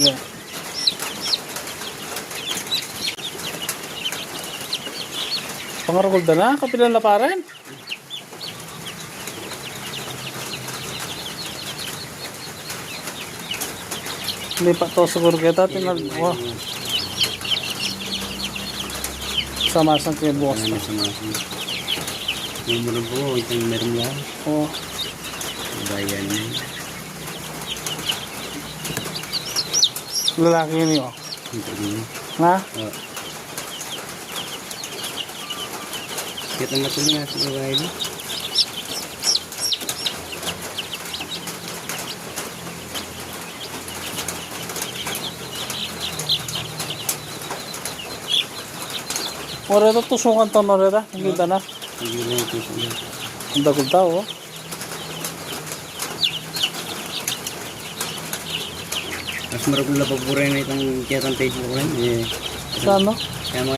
Yeah. Pangaragol na, kapilan na pa rin. Hindi pa to siguro kita. Oh. Samasang kayo bukas. Samasang. Yung muna po, itong meron lang. Oo. Bayan niya. Lalaki yun yun. Ha? Oo. Kita na ito nga sa babae mo. Oreda tusukan to noreda. Hindi na. Hindi na ito siya. Ang dagol tao. Oh. Mas maragula pa po rin itong kiyatang Facebook rin. Sa ano? Kaya